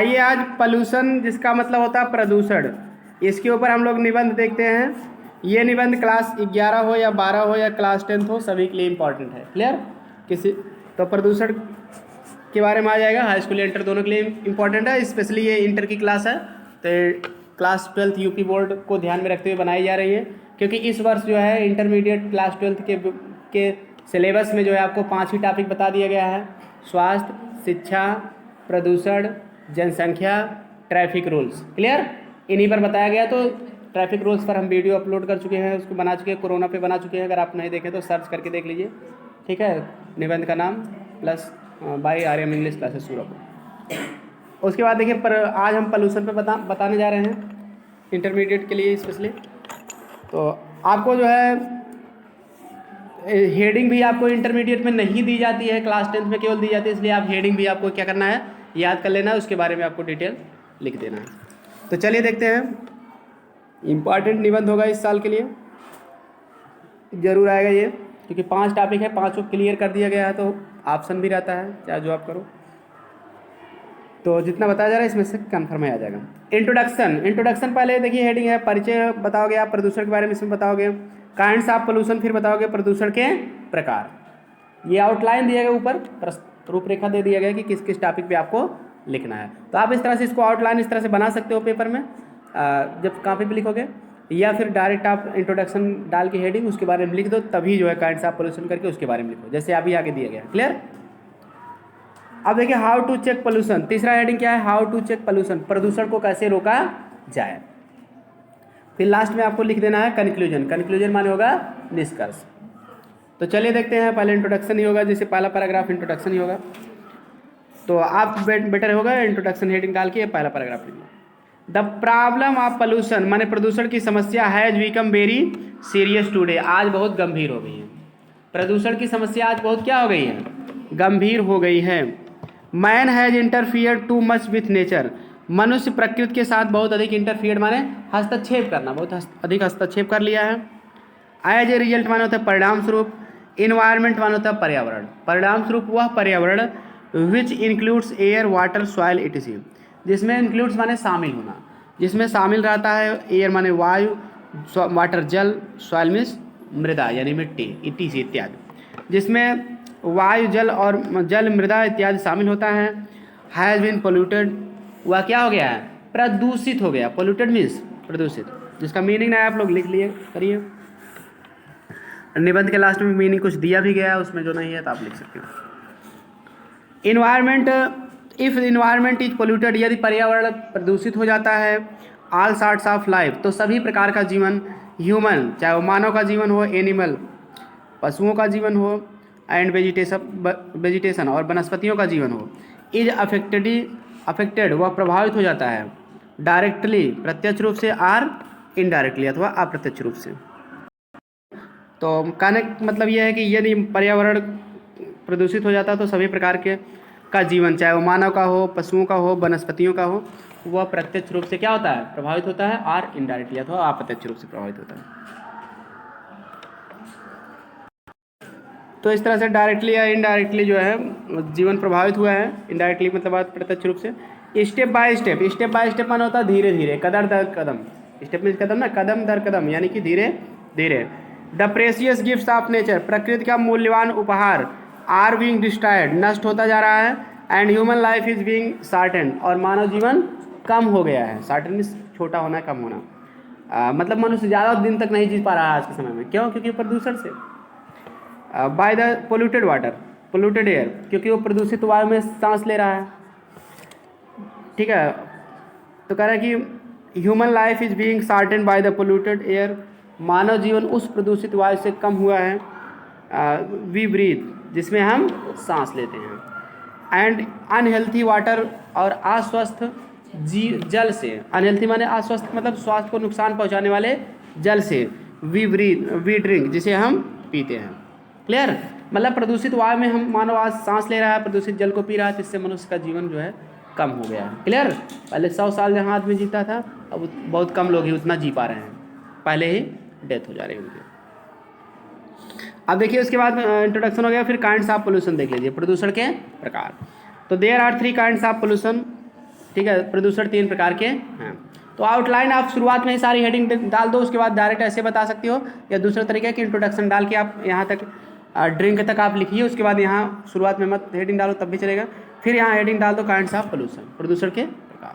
आइए आज पोल्यूशन जिसका मतलब होता है प्रदूषण, इसके ऊपर हम लोग निबंध देखते हैं। ये निबंध क्लास 11 हो या 12 हो या क्लास 10 हो, सभी के लिए इम्पॉर्टेंट है। क्लियर? किसी तो प्रदूषण के बारे में आ जाएगा, हाई स्कूल इंटर दोनों के लिए इम्पॉर्टेंट है। स्पेशली ये इंटर की क्लास है, तो क्लास 12 यूपी बोर्ड को ध्यान में रखते हुए बनाई जा रही है, क्योंकि इस वर्ष जो है इंटरमीडिएट क्लास 12 के सिलेबस में जो है आपको 5 ही टॉपिक बता दिया गया है: स्वास्थ्य, शिक्षा, प्रदूषण, जनसंख्या, ट्रैफिक रूल्स। क्लियर? इन्हीं पर बताया गया। तो ट्रैफिक रूल्स पर हम वीडियो अपलोड कर चुके हैं, उसको बना चुके हैं, कोरोना पे बना चुके हैं। अगर आप नहीं देखें तो सर्च करके देख लीजिए। ठीक है? निबंध का नाम plus by Aryam English classes Surat. उसके बाद देखिए, पर आज हम पोल्यूशन पे बताने जा रहे हैं इंटरमीडिएट के लिए स्पेशली। तो आपको जो है हेडिंग भी आपको इंटरमीडिएट में नहीं दी जाती है, क्लास 10 में केवल दी जाती है, इसलिए आप हेडिंग भी आपको क्या करना है, याद कर लेना है, उसके बारे में आपको डिटेल लिख देना है। तो चलिए देखते हैं, इम्पॉर्टेंट निबंध होगा इस साल के लिए, जरूर आएगा ये, क्योंकि 5 टॉपिक है, 5 को क्लियर कर दिया गया है, तो ऑप्शन भी रहता है चाहे जो आप करो। तो जितना बताया जा रहा है इसमें से कन्फर्म आ जाएगा। इंट्रोडक्शन पहले देखिए, हेडिंग है परिचय बताओगे आप प्रदूषण के बारे में, इसमें बताओगे काइंड्स ऑफ पोल्यूशन, फिर बताओगे प्रदूषण के प्रकार। ये आउटलाइन दिया गया, ऊपर रूपरेखा दे दिया गया कि किस किस टॉपिक पे आपको लिखना है। तो आप इस तरह से इसको आउटलाइन इस तरह से बना सकते हो पेपर में, जब कॉपी पे लिखोगे, या फिर डायरेक्ट आप इंट्रोडक्शन डाल के हेडिंग उसके बारे में लिख दो, तभी जो है काइंड्स ऑफ पोल्यूशन करके उसके बारे में लिखो, जैसे अभी आगे दिया गया। क्लियर? अब देखिए, हाउ टू चेक पोल्यूशन। तीसरा हेडिंग क्या है? हाउ टू चेक पोल्यूशन, प्रदूषण को कैसे रोका जाए। फिर लास्ट में आपको लिख देना है कंक्लूजन। कंक्लूजन माने होगा निष्कर्ष। तो चलिए देखते हैं, पहले इंट्रोडक्शन ही होगा, जैसे पहला पैराग्राफ इंट्रोडक्शन ही होगा। तो आप बेटर होगा इंट्रोडक्शन हेडिंग डाल के पहला पैराग्राफ लिखिए। द प्रॉब्लम ऑफ पोल्यूशन माने प्रदूषण की समस्या has become very serious today, आज बहुत गंभीर हो गई है। प्रदूषण की समस्या आज बहुत क्या हो गई है? गंभीर हो गई है। Man has interfere too much with nature, मनुष्य प्रकृति के साथ बहुत अधिक इंटरफियर माने हस्तक्षेप करना, बहुत अधिक हस्तक्षेप कर लिया है। एज ए रिजल्ट माने होता है परिणाम स्वरूप। इन्वायरमेंट माने होता है पर्यावरण, परिणाम स्वरूप वह पर्यावरण which includes air, water, soil etc., जिसमें इंक्लूड्स माने शामिल होना, जिसमें शामिल रहता है एयर माने वायु, वाटर जल, सॉइल मीन्स मृदा यानी मिट्टी, इटीसी इत्यादि, जिसमें वायु, जल और जल, मृदा इत्यादि शामिल होता है। हैज़ बीन पोल्यूटेड, वह क्या हो गया है? प्रदूषित हो गया। पोल्यूटेड मीन्स प्रदूषित, जिसका मीनिंग ना आप लोग लिख लिए करिए। निबंध के लास्ट में मीनिंग कुछ दिया भी गया है, उसमें जो नहीं है तो आप लिख सकते हो। Environment, if environment is polluted, यदि पर्यावरण प्रदूषित हो जाता है, ऑल सॉर्ट्स ऑफ लाइफ, तो सभी प्रकार का जीवन, ह्यूमन चाहे वो मानव का जीवन हो, एनिमल पशुओं का जीवन हो, एंड वेजिटेशन और वनस्पतियों का जीवन हो, इज अफेक्टेड वह प्रभावित हो जाता है, डायरेक्टली प्रत्यक्ष रूप से, आर इनडायरेक्टली अथवा अप्रत्यक्ष रूप से। तो कहने मतलब यह है कि यदि पर्यावरण प्रदूषित हो जाता है तो सभी प्रकार के का जीवन, चाहे वो मानव का हो, पशुओं का हो, वनस्पतियों का हो, वह प्रत्यक्ष रूप से क्या होता है? प्रभावित होता है, और इनडायरेक्टली अथवा अप्रत्यक्ष रूप से प्रभावित होता है। तो इस तरह से डायरेक्टली या इनडायरेक्टली जो है जीवन प्रभावित हुआ है। इनडायरेक्टली मतलब प्रत्यक्ष रूप से। स्टेप बाय स्टेप माना होता है धीरे धीरे, कदम दर कदम। स्टेप मीन्स कदम ना, कदम दर कदम यानी कि धीरे धीरे। The precious gifts of nature, प्रकृति का मूल्यवान उपहार, आर बीइंग डिस्ट्रॉयड, नष्ट होता जा रहा है। And human life is being shortened, और मानव जीवन कम हो गया है। शॉर्टेंड मीन्स छोटा होना, कम होना, मतलब मनुष्य ज़्यादा दिन तक नहीं जी पा रहा है आज के समय में। क्यों? क्योंकि प्रदूषण से। Bye the polluted water, polluted air, क्योंकि वो प्रदूषित वायु में सांस ले रहा है। ठीक है? तो कह रहा है कि human life is being shortened by the polluted air, मानव जीवन उस प्रदूषित वायु से कम हुआ है। वी ब्रीथ, जिसमें हम सांस लेते हैं। एंड अनहेल्थी वाटर, और अस्वस्थ जल से। अनहेल्थी माने अस्वस्थ मतलब स्वास्थ्य को नुकसान पहुंचाने वाले जल से। वी ड्रिंक, जिसे हम पीते हैं। क्लियर? मतलब प्रदूषित वायु में हम मानव आज सांस ले रहा है, प्रदूषित जल को पी रहा है, जिससे मनुष्य का जीवन जो है कम हो गया है। क्लियर? पहले 100 साल जहाँ आदमी जीता था, अब बहुत कम लोग ही उतना जी पा रहे हैं, पहले ही डेथ हो जा रही है उनकी। अब देखिए, उसके बाद इंट्रोडक्शन हो गया, फिर काइंड्स ऑफ पोल्यूशन देख लीजिए, प्रदूषण के प्रकार। तो there are 3 kinds of pollution. ठीक है, प्रदूषण 3 प्रकार के हैं। तो आउटलाइन आप शुरुआत में ही सारी हेडिंग डाल दो, उसके बाद डायरेक्ट ऐसे बता सकती हो, या दूसरा तरीका है कि इंट्रोडक्शन डाल के आप यहाँ तक ड्रिंक तक आप लिखिए, उसके बाद यहाँ शुरुआत में मत हेडिंग डालो तब भी चलेगा। फिर यहाँ हेडिंग डाल दो काइंड्स ऑफ पोल्यूशन, प्रदूषण के प्रकार।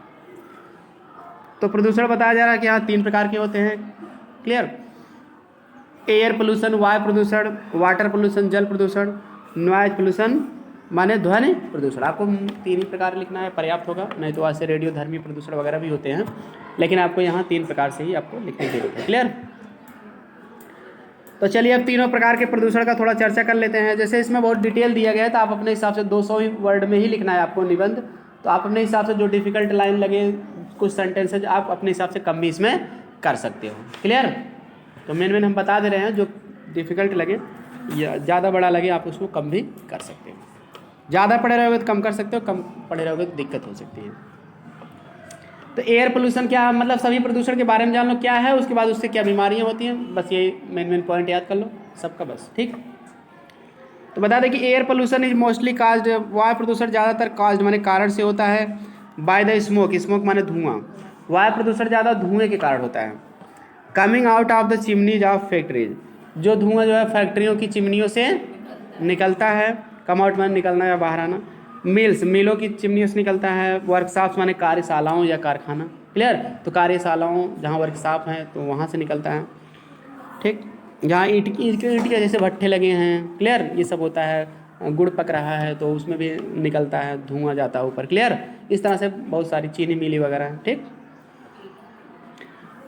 तो प्रदूषण बताया जा रहा है कि यहाँ 3 प्रकार के होते हैं। क्लियर? एयर पोल्यूशन, वायु प्रदूषण, वाटर पोल्यूशन जल प्रदूषण, नॉइज पोल्यूशन माने ध्वनि प्रदूषण। आपको 3 ही प्रकार लिखना है, पर्याप्त होगा, नहीं तो ऐसे रेडियो धर्मी प्रदूषण वगैरह भी होते हैं, लेकिन आपको यहाँ 3 प्रकार से ही आपको लिखने की जरूरत है। क्लियर? तो चलिए अब तीनों प्रकार के प्रदूषण का थोड़ा चर्चा कर लेते हैं। जैसे इसमें बहुत डिटेल दिया गया है, तो आप अपने हिसाब से 200 ही वर्ड में ही लिखना है आपको निबंध। तो आप अपने हिसाब से जो डिफिकल्ट लाइन लगे, कुछ सेंटेंसेज आप अपने हिसाब से कम भी इसमें कर सकते हो। क्लियर? तो मेन हम बता दे रहे हैं, जो डिफिकल्ट लगे या ज़्यादा बड़ा लगे आप उसको कम भी कर सकते हो। ज़्यादा पढ़े रहोगे तो कम कर सकते हो, कम पढ़े रहोगे तो दिक्कत हो सकती है। तो एयर पोल्यूशन क्या, मतलब सभी प्रदूषण के बारे में जान लो क्या है, उसके बाद उससे क्या बीमारियां होती हैं, बस ये मेन पॉइंट याद कर लो सबका बस। ठीक, तो बता दें कि air pollution is mostly caused, वायु प्रदूषण ज़्यादातर काज्ड माने कारण से होता है, बाय द स्मोक, स्मोक माने धुआं, वायु प्रदूषण ज़्यादा धुएँ के कारण होता है। Coming out of the chimneys of factories, जो धुआं जो है फैक्ट्रियों की चिमनियों से निकलता है, कम आउट माने निकलना या बाहर आना। मिल्स, मिलों की चिमनियों से निकलता है। वर्कशॉप्स माने कार्यशालाओं या कारखाना। क्लियर? तो कार्यशालाओं जहाँ वर्कशॉप हैं तो वहाँ से निकलता है। ठीक, जहाँ ईंट के जैसे भट्ठे लगे हैं, क्लियर, ये सब होता है। गुड़ पक रहा है तो उसमें भी निकलता है, धुआं जाता है ऊपर। क्लियर? इस तरह से बहुत सारी चीनी मिली वगैरह है। ठीक,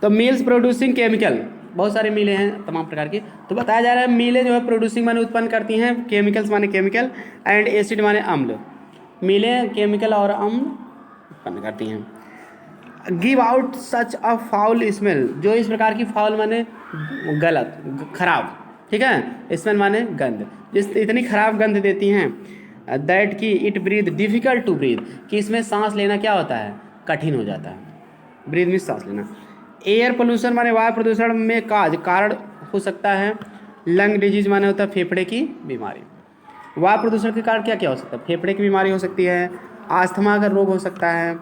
तो मिल्स प्रोड्यूसिंग केमिकल, बहुत सारे मिलें हैं तमाम प्रकार की। तो बताया जा रहा है मिलें जो है प्रोड्यूसिंग माने उत्पन्न करती हैं, केमिकल्स माने केमिकल, एंड एसिड माने अम्ल। मिलें केमिकल और अम्ल उत्पन्न करती हैं। गिव आउट सच अ फाउल स्मेल, जो इस प्रकार की फाउल माने गलत, खराब। ठीक है, स्मेल माने गंध, जिस इतनी खराब गंध देती हैं, दैट की it breathe difficult to breathe, कि इसमें सांस लेना क्या होता है, कठिन हो जाता है। ब्रीथ में सांस लेना। एयर पोल्यूशन माने वायु प्रदूषण में कारण हो सकता है। लंग डिजीज माने होता है फेफड़े की बीमारी। वायु प्रदूषण के कारण क्या क्या हो सकता है, फेफड़े की बीमारी हो सकती है, आस्थमा का रोग हो सकता है।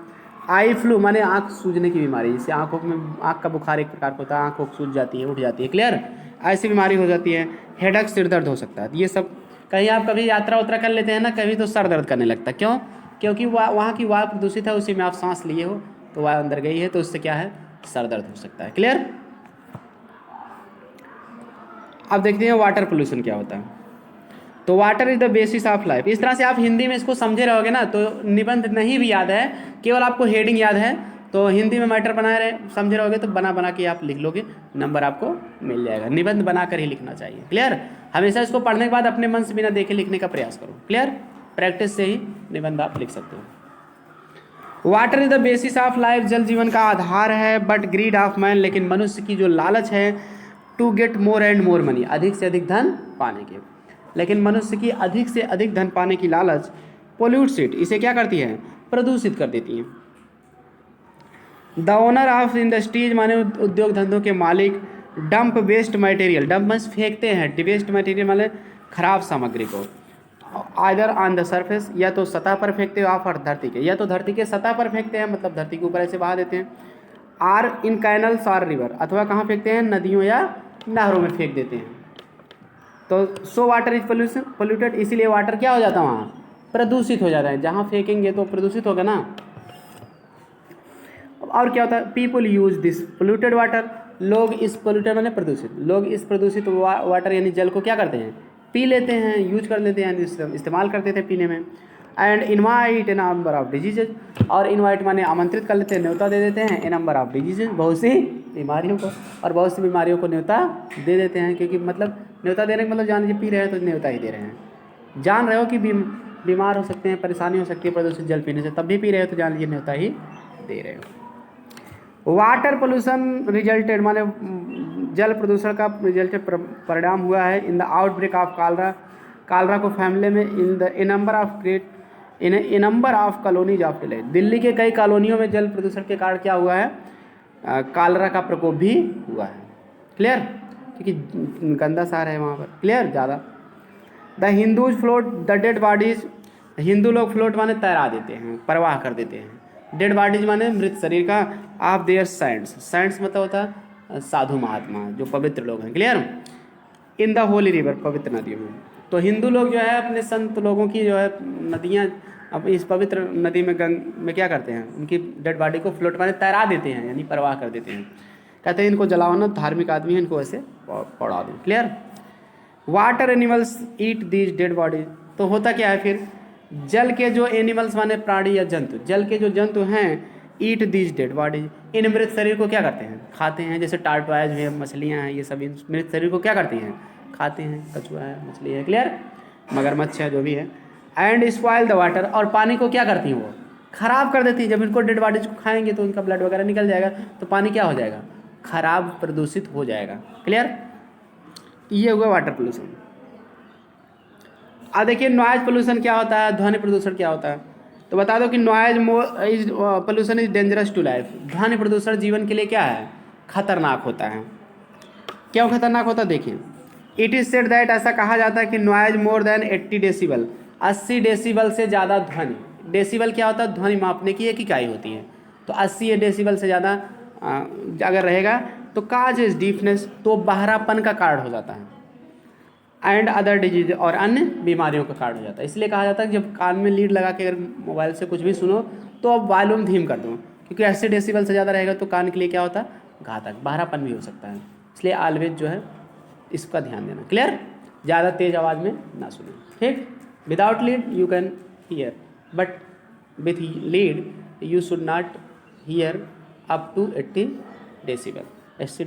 आई फ्लू माने आँख सूजने की बीमारी, जिससे आँखों में आँख का बुखार एक प्रकार का होता है, आँखों सूज जाती है, उठ जाती है। क्लियर? ऐसी बीमारी हो जाती है। हेडेक, सिर दर्द हो सकता है। ये सब कहीं आप कभी यात्रा उतरा कर लेते हैं ना, कभी तो सर दर्द करने लगता है। क्यों? क्योंकि वहाँ की वायु प्रदूषित है, उसी में आप सांस लिए हो तो वायु अंदर गई है, तो उससे क्या है, सर दर्द हो सकता है। क्लियर? अब देखते हैं वाटर पोल्यूशन क्या होता है। तो water is the basis of life. इस तरह से आप हिंदी में इसको समझे रहोगे ना, तो निबंध नहीं भी याद है, केवल आपको हेडिंग याद है, तो हिंदी में मैटर बनाए रहे समझे रहोगे तो बना के आप लिख लोगे, नंबर आपको मिल जाएगा। निबंध बना कर ही लिखना चाहिए। क्लियर? हमेशा इसको पढ़ने के बाद अपने मन से बिना देखे लिखने का प्रयास करो। क्लियर? प्रैक्टिस से ही निबंध आप लिख सकते हो। Water is the basis of life, जल जीवन का आधार है। बट ग्रीड ऑफ मैन, लेकिन मनुष्य की जो लालच है, to get more and more money, अधिक से अधिक धन पाने के, लेकिन मनुष्य की अधिक से अधिक धन पाने की लालच पोल्यूट्स इट, इसे क्या करती है, प्रदूषित कर देती है। द ओनर ऑफ इंडस्ट्रीज माने उद्योग धंधों के मालिक, dump waste material, dump means फेंकते हैं, वेस्ट मटेरियल माने खराब सामग्री को, आइदर ऑन द सरफेस, या तो सतह पर फेंकते हो आप, और धरती के, या तो धरती के सतह पर फेंकते हैं, मतलब धरती के ऊपर ऐसे बहा देते हैं। आर इन कैनल्स और रिवर, अथवा कहाँ फेंकते हैं, नदियों या नहरों में फेंक देते हैं। तो सो वाटर इज पोल्यूटेड, इसीलिए वाटर क्या हो जाता है, वहाँ प्रदूषित हो जाता है। जहाँ फेंकेंगे तो प्रदूषित होगा ना। और क्या होता है, people use this polluted water, लोग इस पोल्यूटेड माने प्रदूषित, लोग इस प्रदूषित वाटर यानी जल को क्या करते हैं, पी लेते हैं, यूज कर लेते हैं, इस्तेमाल करते थे पीने में। And invite A number of diseases, और इनवाइट माने आमंत्रित कर लेते हैं, न्योता दे देते हैं, ए नंबर ऑफ डिजीजेज, बहुत सी बीमारियों को, और बहुत सी बीमारियों को न्योता दे देते हैं। क्योंकि मतलब न्योता देने का मतलब जान लीजिए पी रहे हैं तो न्योता ही दे रहे हैं। जान रहे हो कि बीमार हो सकते हैं, परेशानी हो सकती है प्रदूषित जल पीने से, तब भी पी रहे हो तो जान लीजिए न्योता ही दे रहे हो। वाटर पोल्यूशन रिजल्टेड माने जल प्रदूषण का रिजल्टेड परिणाम हुआ है in the outbreak of cholera को फैमिली में in a number of colonies of Delhi, Delhi के कई कॉलोनियों में जल प्रदूषण के कारण क्या हुआ है, कालरा का प्रकोप भी हुआ है। क्लियर? क्योंकि गंदा शहर है वहाँ पर। क्लियर? ज़्यादा। The Hindus float the dead bodies, Hindu लोग फ्लोट माने तैरा देते हैं, परवाह कर देते हैं, डेड बॉडीज माने मृत शरीर का, ऑफ देयर सेंट्स, सेंट्स मतलब होता है साधु महात्मा जो पवित्र लोग हैं, clear. In the Holi river, पवित्र नदियों में। तो हिंदू लोग जो है अपने संत लोगों की जो है नदियाँ, अब इस पवित्र नदी में में क्या करते हैं, उनकी डेड बॉडी को फ्लोट माने तैरा देते हैं, यानी परवाह कर देते हैं। कहते हैं इनको जलाओ ना, धार्मिक आदमी है, इनको ऐसे पड़ा दो, clear. Water animals eat these dead body, तो होता क्या है फिर, जल के जो एनिमल्स माने प्राणी या जंतु, जल के जो जंतु हैं, ईट दीज डेड बॉडीज, इन मृत शरीर को क्या करते हैं, खाते हैं। जैसे टार्टवाइज है, मछलियाँ हैं, ये सब इन मृत शरीर को क्या करती हैं, खाते हैं। कछुआ है, मछली है, क्लियर, मगरमच्छ है, जो भी है। एंड स्पॉइल द वाटर, और पानी को क्या करती हैं, वो खराब कर देती हैं। जब इनको डेड बॉडीज को खाएंगे तो उनका ब्लड वगैरह निकल जाएगा, तो पानी क्या हो जाएगा, खराब, प्रदूषित हो जाएगा, क्लियर। ये हुआ वाटर पोल्यूशन। अब देखिए नॉइज पोल्यूशन क्या होता है, ध्वनि प्रदूषण क्या होता है। तो बता दो कि noise pollution is dangerous to life, ध्वनि प्रदूषण जीवन के लिए क्या है, खतरनाक होता है। क्यों खतरनाक होता है, देखिए, इट इज सेड दैट, ऐसा कहा जाता है कि noise more than 80 decibel, 80 decibel से ज़्यादा ध्वनि, डेसिबल क्या होता है, ध्वनि मापने की एक इकाई होती है। तो 80 डेसिबल से ज़्यादा अगर रहेगा तो काज इज डीफनेस, तो बहरापन का कारण हो जाता है। एंड अदर डिजीज, और अन्य बीमारियों का कारण हो जाता है। इसलिए कहा जाता है कि जब कान में लीड लगा के अगर मोबाइल से कुछ भी सुनो तो अब वॉल्यूम धीम कर दो, क्योंकि 80 डेसिबल से ज़्यादा रहेगा तो कान के लिए क्या होता है, घातक, बहरापन भी हो सकता है। इसलिए ऑलवेज जो है इसका ध्यान देना, क्लियर। ज़्यादा तेज़ आवाज़ में ना सुने, ठीक। Without lead you can hear, but with lead you should not hear up to 80 decibel, 80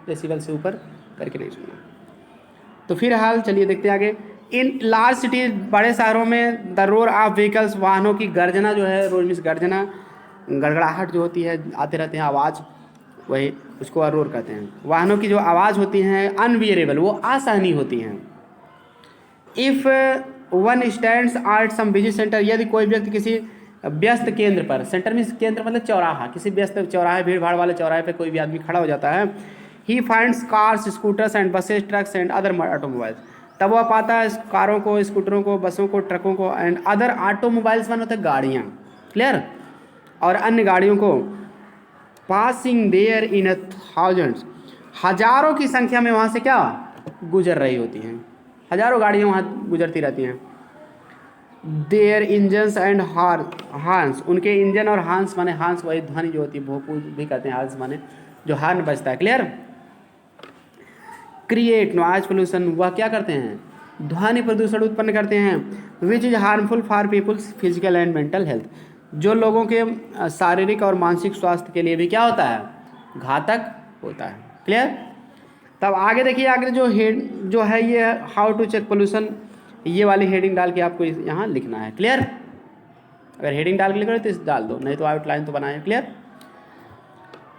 decibel से ऊपर करके नहीं सुनना। तो फिर हाल चलिए देखते हैं आगे। इन लार्ज सिटीज, बड़े शहरों में द रोर ऑफ व्हीकल्स, वाहनों की गर्जना जो है, रोज मिस गर्जना, गड़गड़ाहट जो होती है, आते रहते हैं आवाज़, वही उसको रोर कहते हैं। वाहनों की जो आवाज़ होती हैं अनबियरेबल, वो असहनीय होती हैं। If one stands at some busy centre, यदि कोई व्यक्ति किसी व्यस्त केंद्र पर, सेंटर में केंद्र मतलब चौराहा, किसी व्यस्त चौराहे, भीड़ भाड़ वाले चौराहे पे कोई भी आदमी खड़ा हो जाता है, he finds cars, scooters and buses, trucks and other automobiles, तब वह पाता है कारों को, स्कूटरों को, बसों को, ट्रकों को, एंड अदर ऑटोमोबाइल्स मान होते हैं गाड़ियाँ, क्लियर, और अन्य गाड़ियों को, पासिंग देयर इन थाउजेंड्स, हजारों की संख्या में वहाँ से क्या गुजर रही होती हैं, हजारों गाड़ियाँ वहाँ गुजरती रहती हैं। देयर इंजन्स एंड हार्न्स, उनके इंजन और हार्न्स माने, हार्न्स वही ध्वनि जो होती है, भोपू भी कहते हैं, हार्न्स माने जो हार्न बजता है, क्लियर। क्रिएट नॉइज पोल्यूशन, वह क्या करते हैं, ध्वनि प्रदूषण उत्पन्न करते हैं। Which is harmful for people's physical and mental health, जो लोगों के शारीरिक और मानसिक स्वास्थ्य के लिए भी क्या होता है, घातक होता है, क्लियर। तब आगे देखिए, आगे जो है ये हाउ टू चेक पोल्यूशन, ये वाली हेडिंग डाल के आपको यहाँ लिखना है, क्लियर। अगर हेडिंग डाल के लिख रहे तो इस डाल दो, नहीं तो आउटलाइन तो बनाए, क्लियर।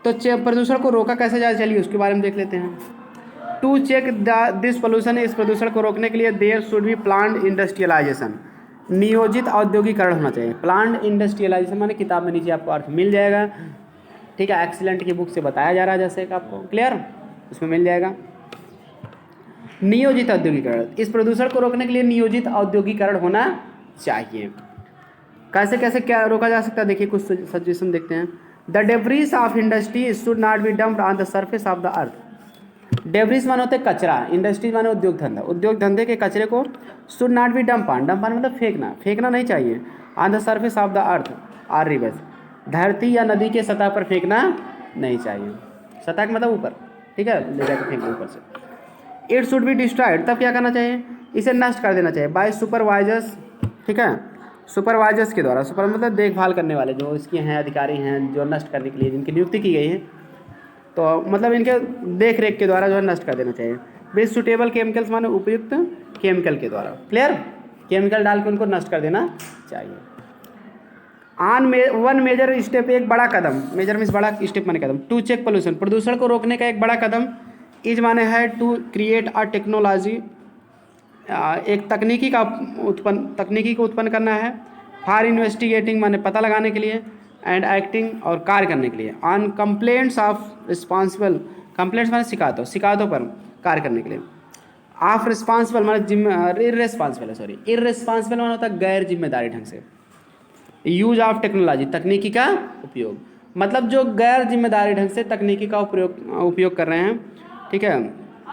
तो प्रदूषण को रोका कैसे जाए, चलिए उसके बारे में देख लेते हैं। टू चेक दिस पोल्यूशन, इस प्रदूषण को रोकने के लिए there should be planned industrialisation, नियोजित औद्योगिकरण होना चाहिए। प्लान्ड इंडस्ट्रियलाइजेशन माने किताब में नीचे आपको अर्थ मिल जाएगा, ठीक है, एक्सीलेंट की बुक से बताया जा रहा है जैसे कि आपको, क्लियर, उसमें मिल जाएगा। नियोजित औद्योगिकरण, इस प्रदूषण को रोकने के लिए नियोजित औद्योगिकरण होना चाहिए। कैसे कैसे क्या रोका जा सकता है, देखिए कुछ सजेशन देखते हैं। The debris of industry should not B dumped on the surface of the earth. Debris माने होते कचरा, इंडस्ट्रीज माने उद्योग धंधा, उद्योग धंधे के कचरे को should not be dump on, dump on मतलब फेंकना, फेंकना नहीं चाहिए। On the surface of the earth or rivers, धरती या नदी के सतह पर फेंकना नहीं चाहिए, सतह का मतलब ऊपर, ठीक है, ले जाकर फेंक दो ऊपर से। इट शुड बी डिस्ट्रॉयड, तब क्या करना चाहिए, इसे नष्ट कर देना चाहिए। बाय सुपरवाइजर्स, ठीक है, सुपरवाइजर्स के द्वारा, सुपर मतलब देखभाल करने वाले जो इसके हैं अधिकारी हैं, जो नष्ट करने के लिए जिनकी नियुक्ति की गई है, तो मतलब इनके देख रेख के द्वारा जो है नष्ट कर देना चाहिए। विद सुटेबल केमिकल्स माने उपयुक्त केमिकल के द्वारा, क्लियर, केमिकल डाल के उनको नष्ट कर देना चाहिए। वन मेजर स्टेप, एक बड़ा कदम, मेजर मीन्स बड़ा, स्टेप माने कदम, टू चेक पोल्यूशन, प्रदूषण को रोकने का एक बड़ा कदम, इज माने है टू क्रिएट अ टेक्नोलॉजी, एक तकनीकी को उत्पन्न करना है। फॉर इन्वेस्टिगेटिंग माने पता लगाने के लिए, एंड एक्टिंग और कार्य करने के लिए। On complaints of responsible, complaints माने शिकायतों पर कार्य करने के लिए। ऑफ रिस्पॉन्सिबल माने इर्रेस्पॉन्सिबल माने होता है गैर जिम्मेदारी ढंग से, यूज ऑफ टेक्नोलॉजी, तकनीकी का उपयोग, मतलब जो गैर जिम्मेदारी ढंग से तकनीकी का उपयोग कर रहे हैं, ठीक है,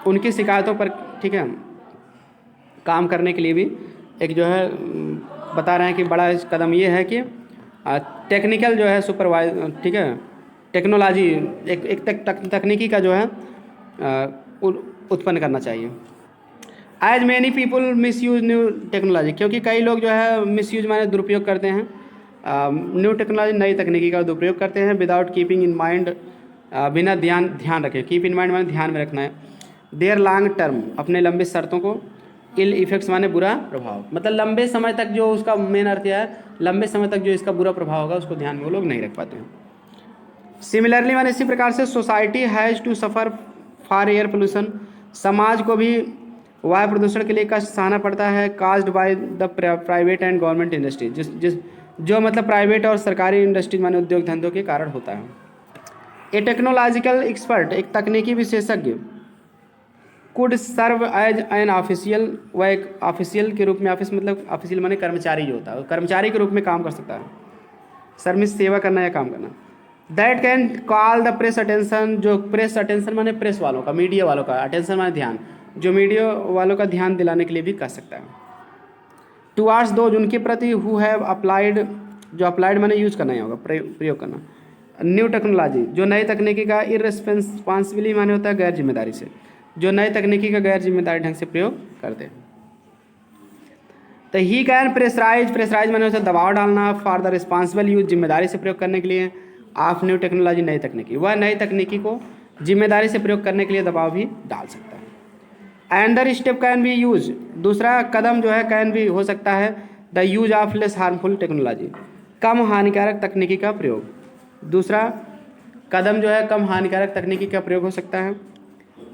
उनकी शिकायतों पर, ठीक है, काम करने के लिए भी एक जो है बता रहे हैं कि बड़ा कदम ये है कि टेक्निकल जो है सुपरवाइज, ठीक है, टेक्नोलॉजी तकनीकी का जो है उत्पन्न करना चाहिए। As many people misuse new technology, क्योंकि कई लोग जो है मिस यूज माने दुरुपयोग करते हैं न्यू टेक्नोलॉजी, नई तकनीकी का दुरुपयोग करते हैं विदाउट कीपिंग इन माइंड, बिना ध्यान रखे, कीप इन माइंड माने ध्यान में रखना है, देयर लॉन्ग टर्म, अपने लंबे शर्तों को, इल इफेक्ट्स माने बुरा प्रभाव, मतलब लंबे समय तक जो उसका मेन अर्थ है, लंबे समय तक जो इसका बुरा प्रभाव होगा उसको ध्यान में वो लोग नहीं रख पाते हैं। सिमिलरली माने इसी प्रकार से society has to suffer for air pollution, समाज को भी वायु प्रदूषण के लिए कष्ट सहना पड़ता है, caused by the private and government industry, जो मतलब प्राइवेट और सरकारी इंडस्ट्रीज माने उद्योग धंधों के कारण होता है। ए टेक्नोलॉजिकल एक्सपर्ट, एक तकनीकी विशेषज्ञ, could serve as an official, वह एक ऑफिशियल के रूप में, ऑफिस मतलब ऑफिशियल माने कर्मचारी जो होता है, कर्मचारी के रूप में काम कर सकता है, सर्विस सेवा करना या काम करना। That can call the press attention, जो प्रेस अटेंशन माने प्रेस वालों का, मीडिया वालों का, अटेंशन माने ध्यान, जो मीडिया वालों का ध्यान दिलाने के लिए भी कर सकता है। टुवार्ड्स दो, उनके प्रति हु हैव अप्लाइड, जो अप्लाइड माने यूज करना ही होगा, प्रयोग करना, न्यू टेक्नोलॉजी, जो नई तकनीकी का, इररेस्पॉन्सिबिली माने होता है गैर जिम्मेदारी से, जो नई तकनीकी का गैर जिम्मेदारी ढंग से प्रयोग करते हैं। तो ही कैन प्रेशराइज माने होता है दबाव डालना, फॉर द रिस्पॉन्सिबल यूज, जिम्मेदारी से प्रयोग करने के लिए, ऑफ न्यू टेक्नोलॉजी, नई तकनीकी, वह नई तकनीकी को जिम्मेदारी से प्रयोग करने के लिए दबाव भी डाल सकता है। Another step can be use, दूसरा कदम जो है कैन भी हो सकता है, the use of less harmful technology, कम हानिकारक तकनीकी का प्रयोग, दूसरा कदम जो है कम हानिकारक तकनीकी का प्रयोग हो सकता है।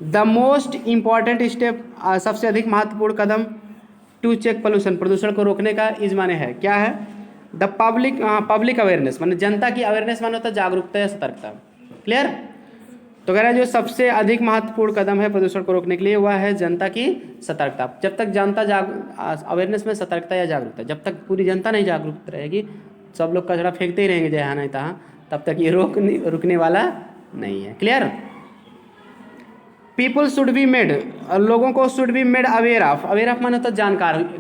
द मोस्ट इम्पॉर्टेंट स्टेप, सबसे अधिक महत्वपूर्ण कदम, टू चेक पोल्यूशन, प्रदूषण को रोकने का इस माने है, क्या है, द पब्लिक अवेयरनेस, माने जनता की अवेयरनेस माने होता है जागरूकता या सतर्कता, क्लियर। तो कह रहा है जो सबसे अधिक महत्वपूर्ण कदम है प्रदूषण को रोकने के लिए वह है जनता की सतर्कता। जब तक जनता अवेयरनेस में सतर्कता या जागरूकता, जब तक पूरी जनता नहीं जागरूक रहेगी, सब लोग कचरा फेंकते ही रहेंगे जहाँ नहीं तहाँ, तब तक ये रुकने वाला नहीं है, clear. People should be made, लोगों को should be made aware of माने होता है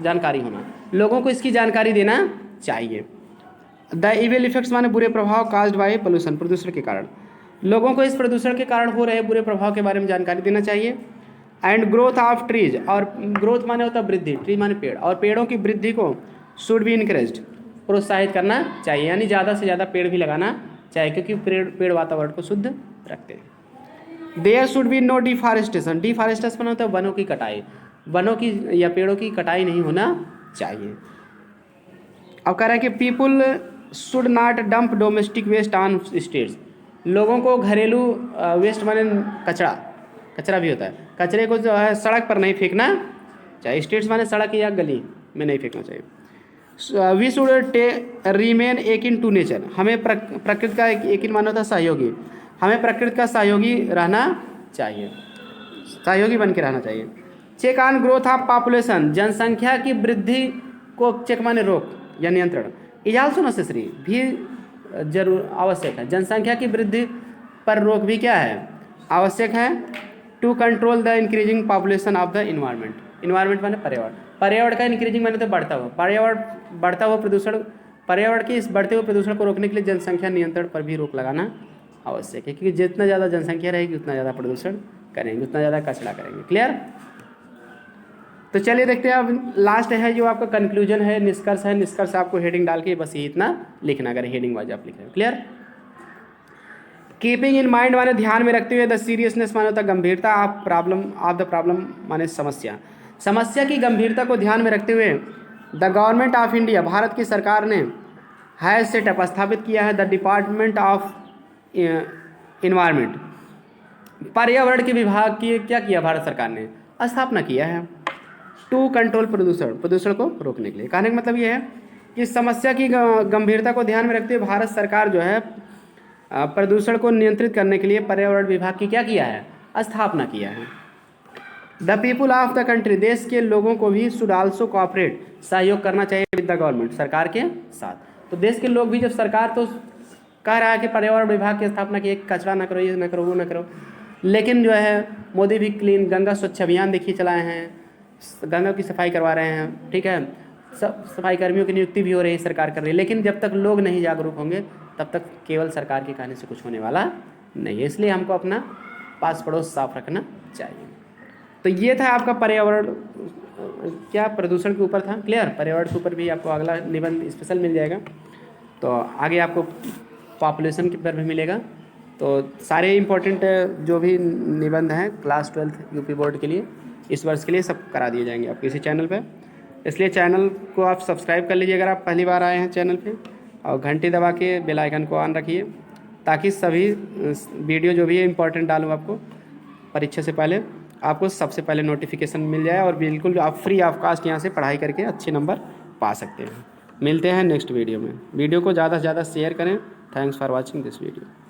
जानकारी होना, लोगों को इसकी जानकारी देना चाहिए। द इविल इफेक्ट्स माने बुरे प्रभाव, काज्ड बाय पोल्यूशन, प्रदूषण के कारण, लोगों को इस प्रदूषण के कारण हो रहे बुरे प्रभाव के बारे में जानकारी देना चाहिए। एंड ग्रोथ ऑफ ट्रीज, और ग्रोथ माने होता है वृद्धि, ट्री माने पेड़, और पेड़ों की वृद्धि को शुड बी इनकरेज्ड, प्रोत्साहित करना चाहिए, यानी ज़्यादा से ज़्यादा पेड़ भी लगाना चाहिए, क्योंकि पेड़ वातावरण को शुद्ध रखते हैं। There should be no deforestation होता है वनों की कटाई, वनों की या पेड़ों की कटाई नहीं होना चाहिए। अब कह रहा है कि people should not dump domestic waste on streets, लोगों को घरेलू वेस्ट माने कचरा भी होता है, कचरे को जो है सड़क पर नहीं फेंकना चाहिए, स्ट्रीट्स माने सड़क या गली में नहीं फेंकना चाहिए। वी शुड रिमेन एक इन टू नेचर, हमें प्रकृति का एक इन माना होता है सहयोगी, हमें प्रकृति का सहयोगी रहना चाहिए, सहयोगी बन के रहना चाहिए। Check on growth of population, जनसंख्या की वृद्धि को चेक माने रोक या नियंत्रण, इज ऑल्सो नेसेसरी, भी जरूर आवश्यक है, जनसंख्या की वृद्धि पर रोक भी क्या है, आवश्यक है। To control the increasing population of the environment, environment माने पर्यावरण, पर्यावरण का इंक्रीजिंग माने तो बढ़ता हुआ प्रदूषण, पर्यावरण की इस बढ़ते हुए प्रदूषण को रोकने के लिए जनसंख्या नियंत्रण पर भी रोक लगाना आवश्यक है, क्योंकि जितना ज़्यादा जनसंख्या रहेगी उतना ज़्यादा प्रदूषण करेंगे, उतना ज़्यादा कचरा करेंगे, क्लियर। तो चलिए देखते हैं अब लास्ट है जो आपका कंक्लूजन है, निष्कर्ष है, निष्कर्ष आपको हेडिंग डाल के बस ये इतना लिखना, अगर हेडिंग वाइज आप लिख रहे हैं, क्लियर। कीपिंग इन माइंड माने ध्यान में रखते हुए, द सीरियसनेस माने होता है गंभीरता, ऑफ द प्रॉब्लम माने समस्या की गंभीरता को ध्यान में रखते हुए, the government of India, Bharat की सरकार ने हैज सेटअप स्थापित किया है, द डिपार्टमेंट ऑफ इन्वायरमेंट, पर्यावरण के विभाग की क्या किया भारत सरकार ने, स्थापना किया है। टू कंट्रोल प्रदूषण को रोकने के लिए, कहने का मतलब ये है कि समस्या की गंभीरता को ध्यान में रखते हुए भारत सरकार जो है प्रदूषण को नियंत्रित करने के लिए पर्यावरण विभाग की क्या किया है, स्थापना किया है। The people of the country, देश के लोगों को भी शुड आल्सो कोऑपरेट, सहयोग करना चाहिए विद द गवर्नमेंट, सरकार के साथ। तो देश के लोग भी जब सरकार तो कह रहा है कि पर्यावरण विभाग की स्थापना की, कचरा ना करो, ये ना करो, वो ना करो, लेकिन जो है मोदी भी क्लीन गंगा स्वच्छ अभियान देखिए चलाए हैं, गंगा की सफाई करवा रहे हैं, ठीक है, सब सफाई कर्मियों की नियुक्ति भी हो रही है, सरकार कर रही है। लेकिन जब तक लोग नहीं जागरूक होंगे तब तक केवल सरकार के कहने से कुछ होने वाला नहीं है। इसलिए हमको अपना पास पड़ोस साफ रखना चाहिए। तो ये था आपका पर्यावरण, क्या प्रदूषण के ऊपर था, क्लियर। पर्यावरण के ऊपर भी आपको अगला निबंध स्पेशल मिल जाएगा। तो आगे आपको पॉपुलेशन के पर भी मिलेगा। तो सारे इम्पोर्टेंट जो भी निबंध हैं क्लास 12 यूपी बोर्ड के लिए इस वर्ष के लिए सब करा दिए जाएंगे आपको इसी चैनल पे। इसलिए चैनल को आप सब्सक्राइब कर लीजिए अगर आप पहली बार आए हैं चैनल पे, और घंटी दबा के बेल आइकन को ऑन रखिए ताकि सभी वीडियो जो भी है इम्पोर्टेंट डालूँ आपको परीक्षा से पहले, आपको सबसे पहले नोटिफिकेशन मिल जाए और बिल्कुल आप फ्री ऑफ कास्ट यहाँ से पढ़ाई करके अच्छे नंबर पा सकते हैं। मिलते हैं नेक्स्ट वीडियो में। वीडियो को ज़्यादा से ज़्यादा शेयर करें। Thanks for watching this video.